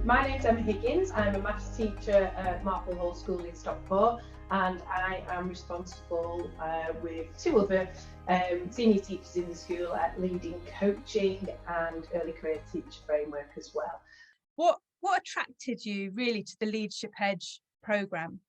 My name's Higgins. I'm a maths teacher at Marple School in Stockport, and I am responsible with two other senior teachers in the school at leading coaching and early career teacher framework as well. What attracted you really to the Leadership Edge programme?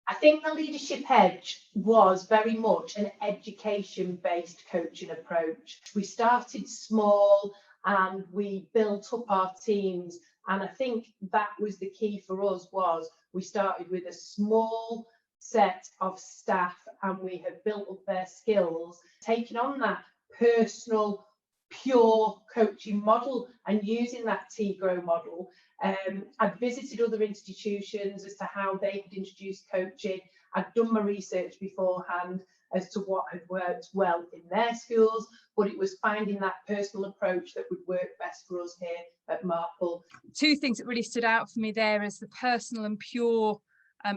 I think the Leadership Edge was very much an education-based coaching approach. We started small and we built up our teams, and I think that was the key for us. Was we started with a small set of staff and we have built up their skills, taking on that personal pure coaching model and using that T-Grow model. I'd visited other institutions as to how they had introduced coaching. I'd done my research beforehand as to what had worked well in their schools, but it was finding that personal approach that would work best for us here at Marple. Two things that really stood out for me there is the personal and pure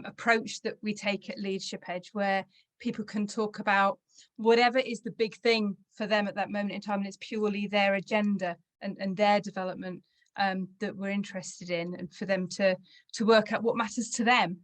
approach that we take at Leadership Edge, where people can talk about whatever is the big thing for them at that moment in time, and it's purely their agenda and their development that we're interested in, and for them to work out what matters to them.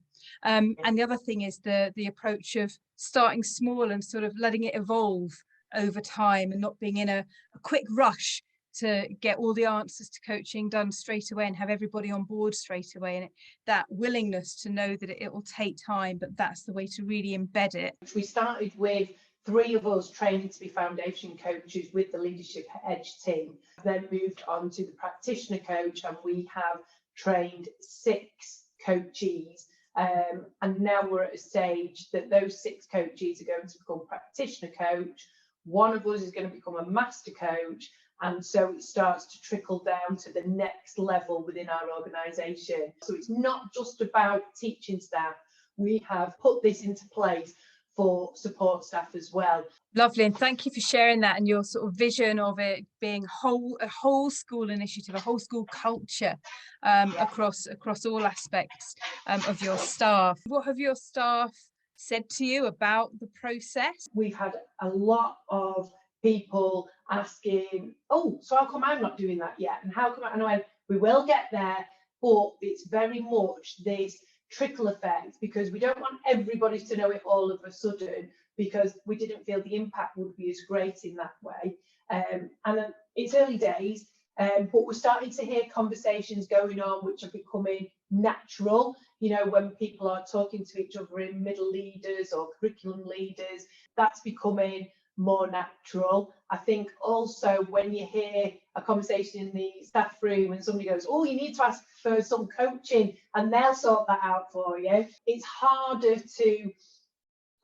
And the other thing is the approach of starting small and sort of letting it evolve over time, and not being in a quick rush to get all the answers to coaching done straight away and have everybody on board straight away, and that willingness to know that it will take time, but that's the way to really embed it. We started with 3 of us training to be foundation coaches with the Leadership Edge team, then moved on to the practitioner coach, and we have trained 6 coachees, and now we're at a stage that those 6 coachees are going to become practitioner coach. One of us is going to become a master coach, and so it starts to trickle down to the next level within our organisation. So it's not just about teaching staff. We have put this into place for support staff as well. Lovely, and thank you for sharing that and your sort of vision of it being a whole school initiative, a whole school culture across all aspects of your staff. What have your staff said to you about the process? We've had a lot of people asking, oh, so how come I'm not doing that yet? And how come I know we will get there, but it's very much this trickle effect, because we don't want everybody to know it all of a sudden, because we didn't feel the impact would be as great in that way. And it's early days, but we're starting to hear conversations going on which are becoming natural. You know, when people are talking to each other in middle leaders or curriculum leaders, that's becoming more natural. I think also when you hear a conversation in the staff room and somebody goes, oh, you need to ask for some coaching and they'll sort that out for you, it's harder to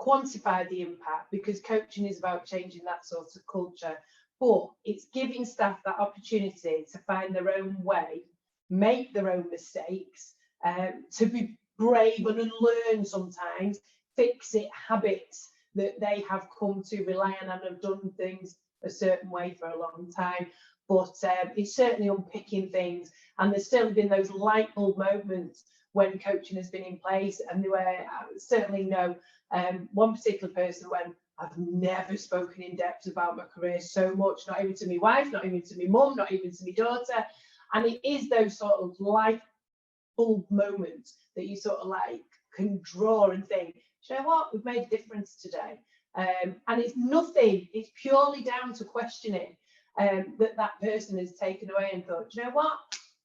quantify the impact, because coaching is about changing that sort of culture, but it's giving staff that opportunity to find their own way, make their own mistakes, to be brave and unlearn sometimes, fix it habits that they have come to rely on and have done things a certain way for a long time. But it's certainly unpicking things, and there's certainly been those light bulb moments when coaching has been in place, and where I certainly know one particular person when I've never spoken in depth about my career so much, not even to my wife, not even to my mum, not even to my daughter. And it is those sort of light bulb moments that you sort of like can draw and think, you know what, we've made a difference today. And it's nothing, it's purely down to questioning that person has taken away and thought, you know what,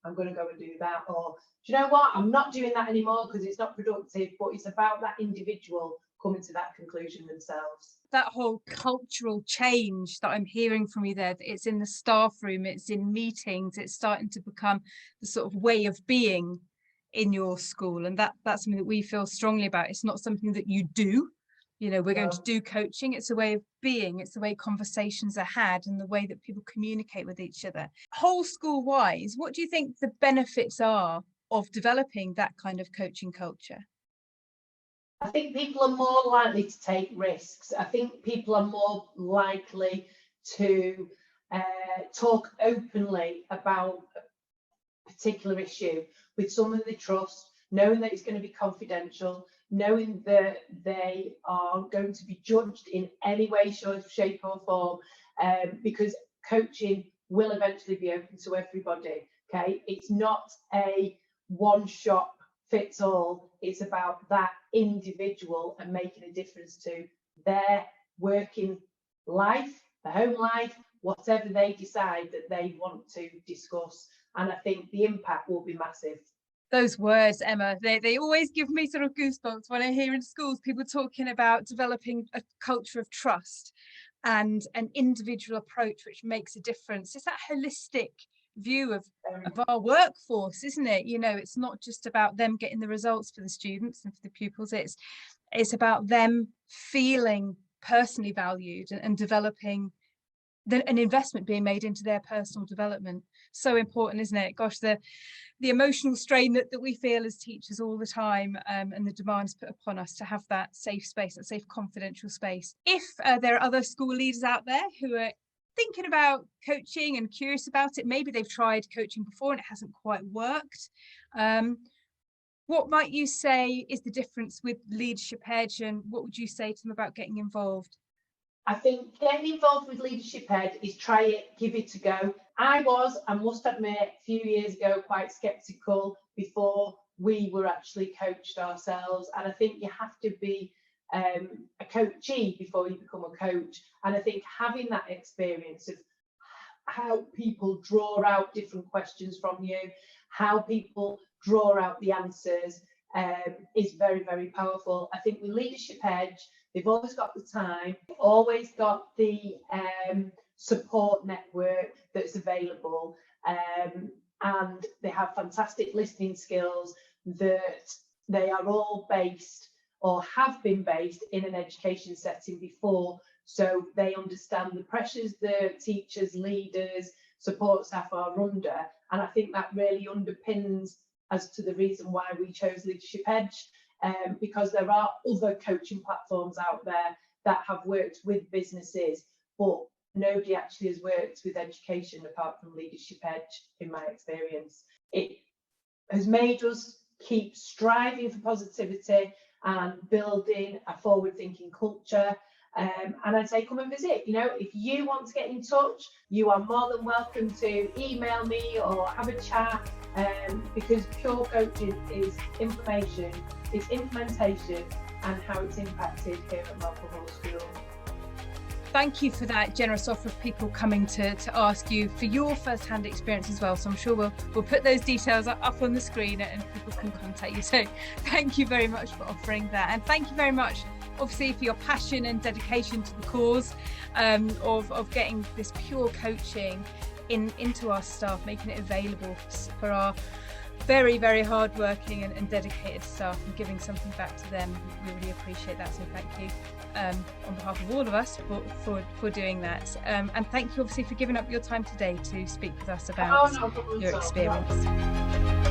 I'm going to go and do that, or do you know what, I'm not doing that anymore because it's not productive. But it's about that individual coming to that conclusion themselves. That whole cultural change that I'm hearing from you there, it's in the staff room, it's in meetings, it's starting to become the sort of way of being in your school, and that's something that we feel strongly about. It's not something that you do, you know, we're going to do coaching, it's a way of being, it's the way conversations are had and the way that people communicate with each other. Whole school wise, what do you think the benefits are of developing that kind of coaching culture? I think people are more likely to take risks. I think people are more likely to talk openly about a particular issue with someone they trust, knowing that it's going to be confidential, knowing that they are going to be judged in any way, shape or form, because coaching will eventually be open to everybody. Okay, it's not a one shop fits all. It's about that individual and making a difference to their working life, their home life, whatever they decide that they want to discuss. And I think the impact will be massive. Those words, Emma, they always give me sort of goosebumps when I hear in schools people talking about developing a culture of trust and an individual approach which makes a difference. It's that holistic view of our workforce, isn't it? You know, it's not just about them getting the results for the students and for the pupils. It's about them feeling personally valued and developing an investment being made into their personal development. So important, isn't it? Gosh, the emotional strain that we feel as teachers all the time, and the demands put upon us to have that safe space, that safe confidential space. If there are other school leaders out there who are thinking about coaching and curious about it, maybe they've tried coaching before and it hasn't quite worked, what might you say is the difference with Leadership Edge, and what would you say to them about getting involved? I think getting involved with Leadership Edge is try it, give it a go. I must admit, a few years ago, quite sceptical before we were actually coached ourselves. And I think you have to be a coachee before you become a coach. And I think having that experience of how people draw out different questions from you, how people draw out the answers, is very, very powerful. I think with Leadership Edge, they've always got the time, always got the support network that's available, and they have fantastic listening skills, that they are all based or have been based in an education setting before, so they understand the pressures the teachers, leaders, support staff are under. And I think that really underpins as to the reason why we chose Leadership Edge, because there are other coaching platforms out there that have worked with businesses, but nobody actually has worked with education apart from Leadership Edge, in my experience. It has made us keep striving for positivity and building a forward-thinking culture. And I'd say come and visit. You know, if you want to get in touch, you are more than welcome to email me or have a chat, because pure coaching is information, it's implementation, and how it's impacted here at Marple School. Thank you for that generous offer of people coming to ask you for your first-hand experience as well. So I'm sure we'll put those details up on the screen and people can contact you. So thank you very much for offering that, and thank you very much obviously for your passion and dedication to the cause of getting this pure coaching into our staff, making it available for our very, very hardworking and dedicated staff, and giving something back to them. We really appreciate that, so thank you on behalf of all of us for doing that, and thank you obviously for giving up your time today to speak with us about your experience.